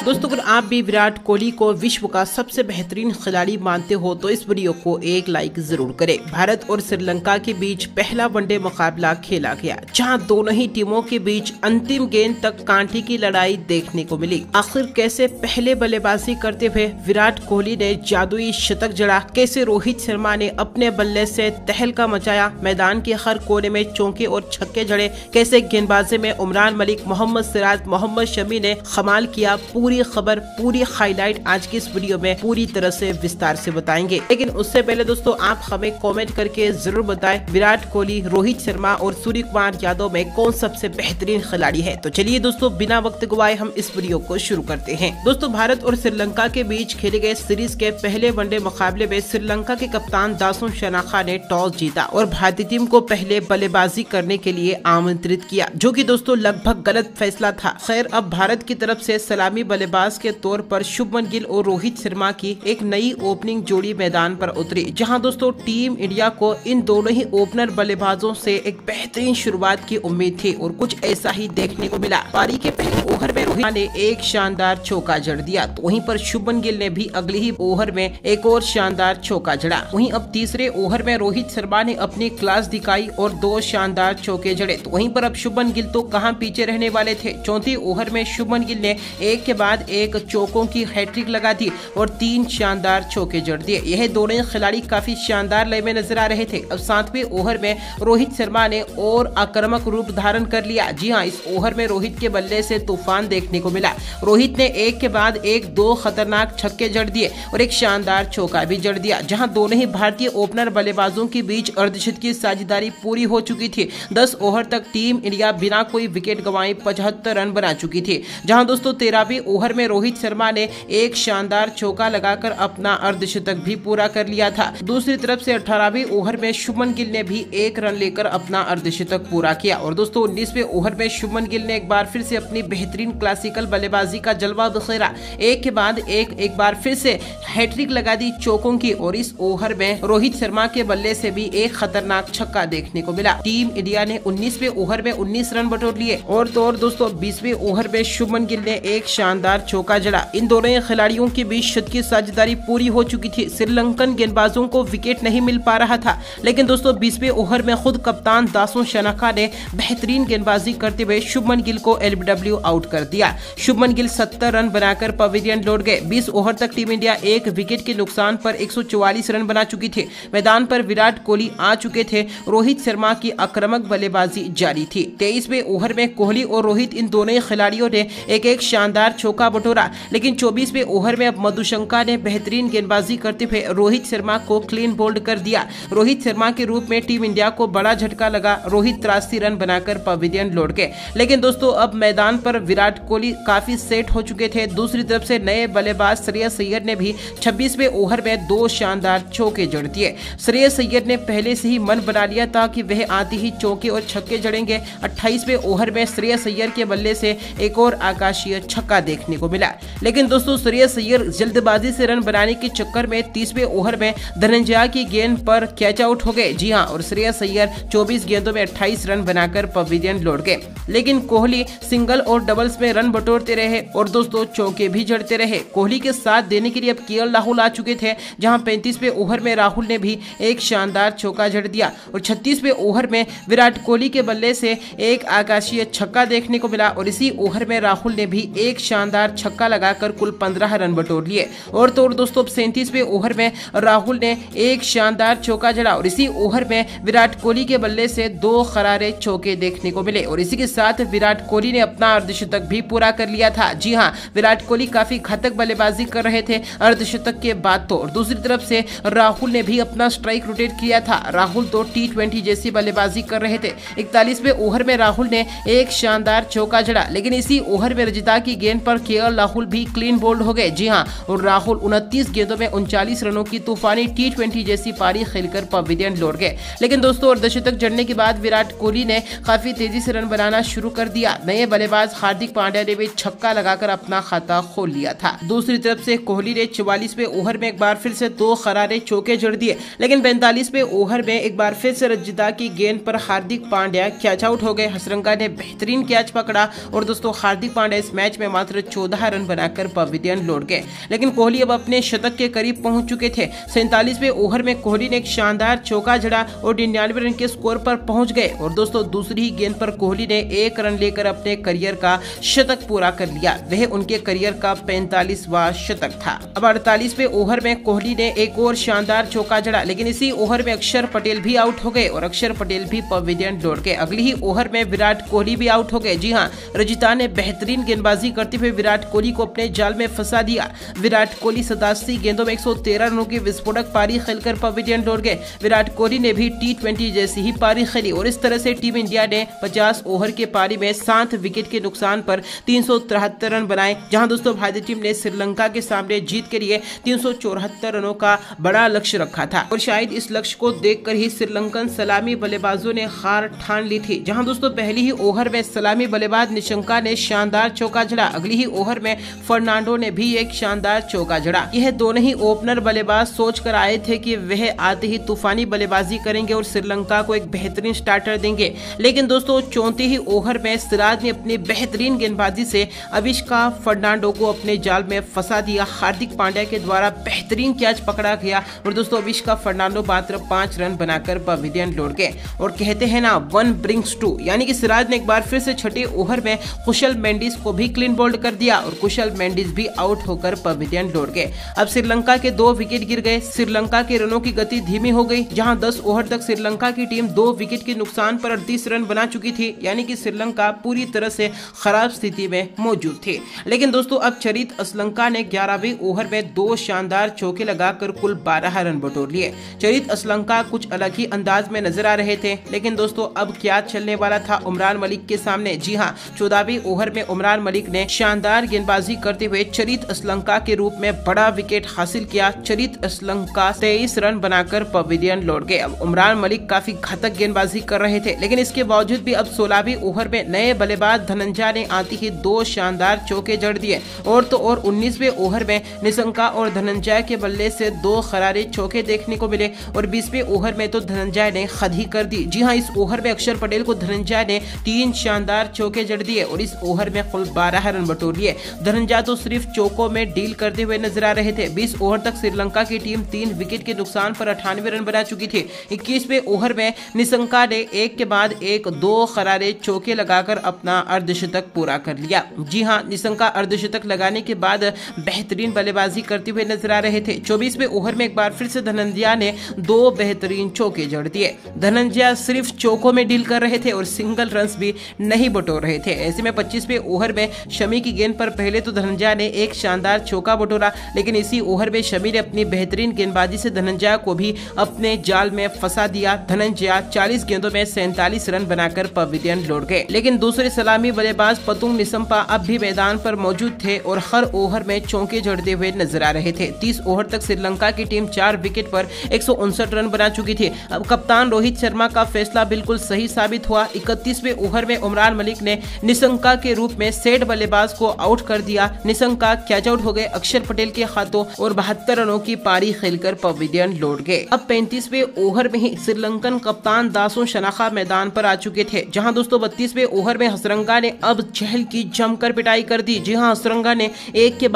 दोस्तों, अगर आप भी विराट कोहली को विश्व का सबसे बेहतरीन खिलाड़ी मानते हो तो इस वीडियो को एक लाइक जरूर करें। भारत और श्रीलंका के बीच पहला वनडे मुकाबला खेला गया, जहां दोनों ही टीमों के बीच अंतिम गेंद तक कांटे की लड़ाई देखने को मिली। आखिर कैसे पहले बल्लेबाजी करते हुए विराट कोहली ने जादुई शतक जड़ा, कैसे रोहित शर्मा ने अपने बल्ले से तहलका मचाया, मैदान के हर कोने में चौके और छक्के जड़े, कैसे गेंदबाजी में उमरान मलिक, मोहम्मद सिराज, मोहम्मद शमी ने कमाल किया। पूरी खबर, पूरी हाईलाइट आज की इस वीडियो में पूरी तरह से विस्तार से बताएंगे। लेकिन उससे पहले दोस्तों, आप हमें कमेंट करके जरूर बताएं विराट कोहली, रोहित शर्मा और सूर्य कुमार यादव में कौन सबसे बेहतरीन खिलाड़ी है। तो चलिए दोस्तों, बिना वक्त गवाए हम इस वीडियो को शुरू करते हैं। दोस्तों, भारत और श्रीलंका के बीच खेले गए सीरीज के पहले वनडे मुकाबले में श्रीलंका के कप्तान दासुन शनाका ने टॉस जीता और भारतीय टीम को पहले बल्लेबाजी करने के लिए आमंत्रित किया, जो कि दोस्तों लगभग गलत फैसला था। खैर, अब भारत की तरफ से सलामी बल्लेबाज के तौर पर शुभमन गिल और रोहित शर्मा की एक नई ओपनिंग जोड़ी मैदान पर उतरी, जहां दोस्तों टीम इंडिया को इन दोनों ही ओपनर बल्लेबाजों से एक बेहतरीन शुरुआत की उम्मीद थी और कुछ ऐसा ही देखने को मिला। पारी के पहले ओवर में रोहित ने एक शानदार चौका जड़ दिया, तो वहीं पर शुभमन गिल ने भी अगले ही ओवर में एक और शानदार चौका जड़ा। वहीं अब तीसरे ओवर में रोहित शर्मा ने अपनी क्लास दिखाई और 2 शानदार चौके जड़े, तो वहीं पर अब शुभमन गिल तो कहां पीछे रहने वाले थे। चौथे ओवर में शुभमन गिल ने एक के बाद एक चौकों की हैट्रिक लगा दी और 3 शानदार चौके जड़ दिए। यह दोनों खिलाड़ी काफी शानदार लय में नजर आ रहे थे। अब 7वें ओवर में रोहित शर्मा ने और आक्रामक रूप धारण कर लिया। जी हां, इस ओवर में रोहित के बल्ले से तूफान देखने को मिला। रोहित ने एक के बाद एक 2 खतरनाक छक्के जड़ दिए और एक शानदार चौका भी जड़ दिया, जहां दोनों ही भारतीय ओपनर बल्लेबाजों के बीच अर्धशतक की साझेदारी पूरी हो चुकी थी। 10 ओवर तक टीम इंडिया बिना कोई विकेट गंवाए 75 रन बना चुकी थी, जहां दोस्तों 13वें ओवर में रोहित शर्मा ने एक शानदार चौका लगाकर अपना अर्धशतक भी पूरा कर लिया था। दूसरी तरफ से 18वें ओवर में शुभमन गिल ने भी 1 रन लेकर अपना अर्धशतक पूरा किया और दोस्तों 19वें ओवर में शुभमन गिल ने एक बार फिर से अपनी बेहतरीन क्लासिकल बल्लेबाजी का जलवा बिखेरा। एक के बाद एक बार फिर से हैट्रिक लगा दी चौकों की और इस ओवर में रोहित शर्मा के बल्ले से भी एक खतरनाक छक्का देखने को मिला। टीम इंडिया ने 19वें ओवर में 19 रन बटोर लिए और तो और दोस्तों 20वें ओवर में शुभमन गिल ने एक शानदार चौका जड़ा। इन दोनों खिलाड़ियों के बीच शतक की साझेदारी पूरी हो चुकी थी। श्रीलंकन गेंदबाजों को विकेट नहीं मिल पा रहा था, लेकिन दोस्तों 20वें ओवर में खुद कप्तान दासुन शनाका ने बेहतरीन गेंदबाजी करते हुए शुभमन गिल को एलबीडब्ल्यू आउट कर दिया। शुभमन गिल 70 रन बनाकर पवेलियन लौट गए। 20 ओवर तक टीम इंडिया 1 विकेट के नुकसान पर 144 रन बना चुकी थी। मैदान पर विराट कोहली आ चुके थे। रोहित शर्मा की आक्रामक बल्लेबाजी जारी थी। 23वें ओवर में कोहली और रोहित इन दोनों खिलाड़ियों ने एक शानदार चौका बटोरा, लेकिन 24वें ओवर में अब मधुशंका ने बेहतरीन गेंदबाजी करते हुए रोहित शर्मा को क्लीन बोल्ड कर दिया। रोहित शर्मा के रूप में टीम इंडिया को बड़ा झटका लगा। रोहित 83 रन बनाकर पवेलियन लौट गए। लेकिन दोस्तों अब मैदान पर विराट कोहली काफी सेट हो चुके थे। दूसरी तरफ से नए बल्लेबाज श्रेयस अय्यर ने भी 26वें ओवर में 2 शानदार चौके जड़ दिए। श्रेयस अय्यर ने पहले से ही मन बना लिया था कि वह आते ही चौके और छक्के जड़ेंगे। 28वें ओवर में श्रेयस अय्यर के बल्ले से एक और आकाशीय छक्का देखने को मिला, लेकिन दोस्तों श्रेयस अय्यर जल्दबाजी से रन बनाने के चक्कर में 30वें ओवर में धनंजय की गेंद पर कैच आउट हो गए। जी हां, और श्रेयस अय्यर 24 गेंदों में 28 रन बनाकर पवेलियन लौट गए। लेकिन कोहली सिंगल और डबल्स में रन बटोरते रहे और दोस्तों चौके भी जड़ते रहे। कोहली के साथ देने के लिए अब केएल राहुल आ चुके थे, जहां 35वें ओवर में राहुल ने भी एक शानदार चौका जड़ दिया और 36वें ओवर में विराट कोहली के बल्ले से एक आकाशीय छक्का देखने को मिला और इसी ओवर में राहुल ने भी एक शानदार छक्का लगाकर कुल 15 रन बटोर लिए। और तो और दोस्तों 37वें ओवर में राहुल ने एक शानदार चौका जड़ा और इसी ओवर में विराट कोहली के बल्ले से 2 करारे चौके देखने को मिले और इसी के साथ विराट कोहली ने अपना अर्धशतक भी पूरा कर लिया था। जी हां, विराट कोहली काफी घातक बल्लेबाजी कर रहे थे अर्धशतक के बाद तो। और दूसरी तरफ से राहुल ने भी अपना स्ट्राइक रोटेट किया था। राहुल तो T20 जैसी बल्लेबाजी कर रहे थे। 41वें ओवर में राहुल ने एक शानदार चौका जड़ा, लेकिन इसी ओवर में रजिता की गेंद पर केएल राहुल भी क्लीन बोल्ड हो गए। जी हां, और राहुल 29 गेंदों में 39 रनों की तूफानी T20 जैसी पारी खेलकर पवेलियन लौट गए। लेकिन दोस्तों अर्धशतक जड़ने के बाद विराट कोहली ने काफी तेजी से रन बनाना शुरू कर दिया। नए बल्लेबाज हार्दिक पांड्या ने भी छक्का लगाकर अपना खाता खोल लिया था। दूसरी तरफ से कोहली ने 44वें ओवर में एक बार फिर से 2 करारे चौके जड़ दिए, लेकिन 45वें ओवर में एक बार फिर से रजिता की गेंद पर हार्दिक पांड्या कैच आउट हो गए। हसरंगा ने बेहतरीन कैच पकड़ा और दोस्तों हार्दिक पांड्या इस मैच में मात्र 14 रन बनाकर पवेलियन लौट गए। लेकिन कोहली अब अपने शतक के करीब पहुंच चुके थे। 47वें ओवर में कोहली ने एक शानदार चौका जड़ा और 99 रन के स्कोर पर पहुंच गए और दोस्तों दूसरी ही गेंद पर कोहली ने 1 रन लेकर अपने करियर का शतक पूरा कर लिया। वह उनके करियर का 45वां शतक था। अब 48वें ओवर में कोहली ने एक और शानदार चौका जड़ा, लेकिन इसी ओवर में अक्षर पटेल भी आउट हो गए और अक्षर पटेल भी पवेलियन लौट गए। अगली ही ओवर में विराट कोहली भी आउट हो गए। जी हां, रजिता ने बेहतरीन गेंदबाजी करते हुए विराट कोहली को अपने जाल में फंसा दिया। विराट कोहली 87 गेंदों में 113 रनों की विस्फोटक पारी खेलकर पवेलियन लौट गए। विराट कोहली ने भी T20 जैसी ही पारी खेली और इस तरह से टीम इंडिया ने 50 ओवर के पारी में 7 विकेट के नुकसान पर 373 रन बनाए। जहां दोस्तों भारतीय टीम ने श्रीलंका के सामने जीत के लिए 374 रनों का बड़ा लक्ष्य रखा था और शायद इस लक्ष्य को देखकर ही श्रीलंकन सलामी बल्लेबाजों ने हार ठान ली थी। जहां दोस्तों पहली ही ओवर में सलामी बल्लेबाज निशंका ने शानदार चौका जड़ा। अगली ही ओवर में फर्नांडो ने भी एक शानदार चौका जड़ा। यह दोनों ही ओपनर बल्लेबाज सोच कर आए थे कि वह आते ही तूफानी बल्लेबाजी करेंगे और श्रीलंका को एक बेहतरीन स्टार्टर देंगे। लेकिन दोस्तों 34 ही ओवर में सिराज ने अपनी बेहतरीन गेंदबाजी से अविष्का फर्नांडो को अपने जाल में फंसा दिया। हार्दिक पांड्या के द्वारा बेहतरीन कैच पकड़ा गया और दोस्तों अविष्का फर्नांडो मात्र 5 रन बनाकर पवेलियन लौट गए। और कहते हैं ना 1 brings 2, यानी कि सिराज ने एक बार फिर से छठे ओवर में कुशल मेंडिस को भी क्लीन बोल्ड कर दिया और कुशल मेंडिस भी आउट होकर पवेलियन लौट गए। अब श्रीलंका के 2 विकेट गिर गए। श्रीलंका के रनों की गति धीमी हो गई। जहां 10 ओवर तक श्रीलंका की टीम 2 विकेट के नुकसान पर 38 रन बना चुकी थी, यानी कि श्रीलंका पूरी तरह से खराब स्थिति में मौजूद थी। लेकिन दोस्तों अब चरित असलंका ने 11वें ओवर में 2 शानदार चौके लगाकर कुल 12 रन बटोर लिए। चरित असलंका कुछ अलग ही अंदाज में नजर आ रहे थे। लेकिन दोस्तों अब क्या चलने वाला था उमरान मलिक के सामने। जी हां, 14वें ओवर में उमरान मलिक ने शानदार गेंदबाजी करते हुए चरित असलंका के रूप में बड़ा विकेट हासिल किया। चरित असलंका 23 रन बनाकर पवेलियन लौट गए। अब उमरान मलिक काफी घातक गेंदबाजी कर रहे थे, लेकिन इसके बावजूद भी अब 16वें ओवर में नए बल्लेबाज धनंजय ने आते ही 2 शानदार चौके जड़ दिए और तो और 19वें ओवर में निशंका और धनंजय के बल्ले से 2 करारे चौके देखने को मिले और 20वें ओवर में तो धनंजय ने हद ही कर दी। जी हां, इस ओवर में अक्षर पटेल को धनंजय ने 3 शानदार चौके जड़ दिए और इस ओवर में कुल 12 रन बटोर लिए। धनंजय तो सिर्फ चौकों में डील करते हुए नजर आ रहे थे। 20 ओवर तक श्रीलंका की टीम 3 विकेट के नुकसान पर 98 रन बना चुकी थी। 21वें ओवर में निशंका ने एक के बाद एक 2 करारे चौके लगाकर अपना अर्धशतक पूरा कर लिया। जी हां, निशंका अर्धशतक लगाने के बाद बेहतरीन बल्लेबाजी करते हुए नजर आ रहे थे। 24वें ओवर में एक बार फिर से धनंजय ने 2 बेहतरीन चौके जड़ दिए। धनंजय सिर्फ चौकों में डील कर रहे थे और सिंगल रन्स भी नहीं बटोर रहे थे। ऐसे में 25वें ओवर में शमी की गेंद पर पहले तो धनंजय ने एक शानदार चौका बटोरा, लेकिन इसी ओवर में शमी ने अपनी बेहतरीन गेंदबाजी से धनंजय को भी अपने जाल में फंसा दिया। धनंजय 40 गेंदों में 47 रन बनाकर पवेलियन लौट गए। लेकिन दूसरे सलामी बल्लेबाज पतुंग निशंपा अब भी मैदान पर मौजूद थे और हर ओवर में चौके जड़ते हुए नजर आ रहे थे। 30 ओवर तक श्रीलंका की टीम 4 विकेट पर 159 रन बना चुकी थी। अब कप्तान रोहित शर्मा का फैसला बिल्कुल सही साबित हुआ। 31वें ओवर में उमरान मलिक ने निशंका के रूप में सेट बल्लेबाज को आउट कर दिया। निशंका कैच आउट हो गए अक्षर पटेल के हाथों और 72 रनों की पारी खेलकर पवेलियन लौट गए। अब 35वें ओवर में ही श्रीलंकन कप्तान दासो शनाखा मैदान पर आ चुके थे। जहां दोस्तों 32वें ओवर में हसरंगा ने अब चहल की जमकर पिटाई कर दी। जी हां, हसरंगा ने एक के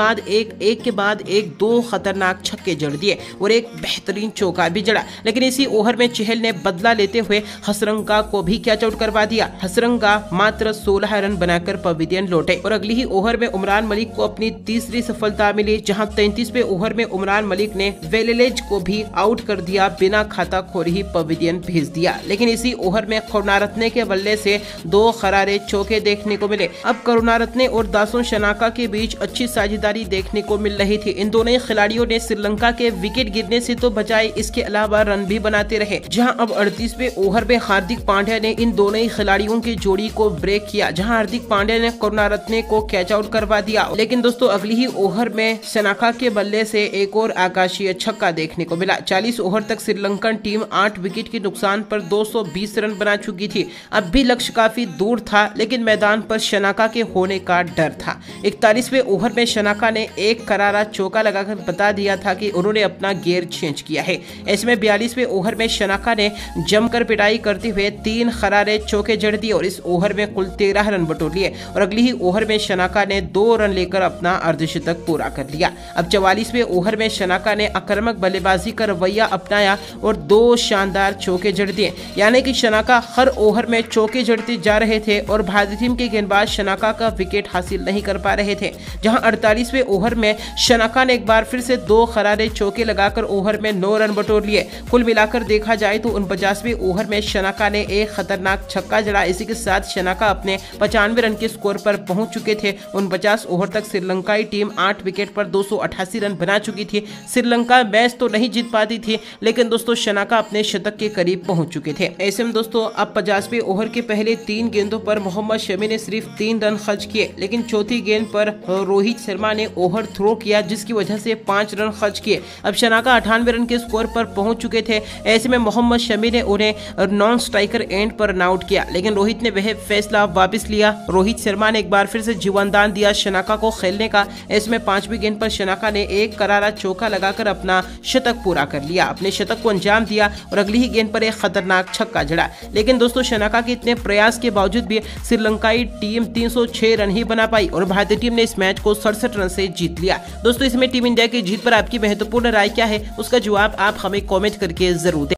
बाद एक 2 खतरनाक छक्के जड़ दिए और एक बेहतरीन चौका भी जड़ा। लेकिन इसी ओवर में चहल ने बदला लेते हुए हसरंगा को भी कैच आउट करवा दिया। हसरंगा मात्र 16 रन बनाकर पवेलियन लौटे और अगली ही ओवर में उमरान मलिक को अपनी तीसरी सफलता मिली। जहां 33वें ओवर में उमरान मलिक ने वेलेलेज को भी आउट कर दिया, बिना खाता खोरी ही पवेलियन भेज दिया। लेकिन इसी ओवर में करुणारत्ने के बल्ले से 2 करारे चौके देखने को मिले। अब करुणारत्ने और दासो शनाका के बीच अच्छी साझेदारी देखने को मिल रही थी। इन दोनों खिलाड़ियों ने श्रीलंका के विकेट गिरने से तो बचाए, इसके अलावा रन भी बनाते रहे। जहां अब 38वें ओवर में हार्दिक पांड्या ने इन दोनों ही खिलाड़ियों की जोड़ी को ब्रेक किया। जहां हार्दिक पांड्या ने करुणारत्ने को कैच आउट करवा करवा दिया। लेकिन दोस्तों अगली ही ओवर में शनाका के बल्ले से एक और आकाशीय छक्का देखने को मिला। 40 ओवर तक श्रीलंकन टीम 8 विकेट के नुकसान पर 220 रन बना चुकी थी। अब भी लक्ष्य काफी दूर था, लेकिन मैदान पर शनाका के होने का डर था। 41वें ओवर में शनाका ने एक करारा चौका लगाकर बता दिया था कि उन्होंने अपना गियर चेंज किया है। ऐसे में 42वें ओवर में शनाका ने जमकर पिटाई करते हुए 3 करारे चौके जड़ दिए और इस ओवर में कुल 13 रन बटोर लिए और अगली ही ओवर में शनाका ने 2 रन लेकर अपना अर्धशतक पूरा कर लिया। अब 44वें ओवर में शनाका ने आक्रामक बल्लेबाजी का रवैया अपनाया और 2 शानदार चौके जड़ दिए, यानी कि शनाका हर ओवर में चौके जड़ते जा रहे थे और भारतीय टीम के गेंदबाज शनाका का विकेट हासिल नहीं कर पा रहे थे। जहां 48वें ओवर में शनाका ने एक बार फिर से 2 करारे चौके लगाकर ओवर में 9 रन बटोर लिए। कुल मिलाकर देखा जाए तो 49वें ओवर में शनाका ने एक खतरनाक छक्का जड़ा। इसी के साथ शनाका अपने 95 रन के स्कोर पर पहुंच चुके थे। 49 ओवर तक श्रीलंकाई टीम 8 विकेट पर 288 रन बना चुकी थी। श्रीलंका मैच तो नहीं जीत पाती थी, लेकिन दोस्तों शनाका अपने शतक के करीब पहुंच चुके थे। ऐसे में दोस्तों अब 50वें ओवर के पहले 3 गेंदों पर मोहम्मद शमी ने सिर्फ 3 रन खर्च किए, लेकिन चौथी गेंद पर रोहित शर्मा ने ओवर थ्रो किया, जिसकी वजह से 5 रन खर्च किए। अब शनाका 98 रन के स्कोर पर पहुंच चुके थे। ऐसे में मोहम्मद शमी ने उन्हें नॉन स्ट्राइकर एंड पर रन आउट किया, लेकिन रोहित ने वह फैसला वापस लिया। रोहित शर्मा ने एक बार फिर से जीवनदान दिया शनाका को खेलने का। इसमें 5वीं गेंद पर शनाका ने एक करारा चौका लगाकर अपना शतक पूरा कर लिया, अपने शतक को अंजाम दिया और अगली ही गेंद पर एक खतरनाक छक्का जड़ा। लेकिन दोस्तों शनाका के इतने प्रयास के बावजूद भी श्रीलंकाई टीम 306 रन ही बना पाई और भारतीय टीम ने इस मैच को 67 रन से जीत लिया। दोस्तों इसमें टीम इंडिया की जीत पर आपकी महत्वपूर्ण राय क्या है, उसका जवाब आप हमें कमेंट करके जरूर दें।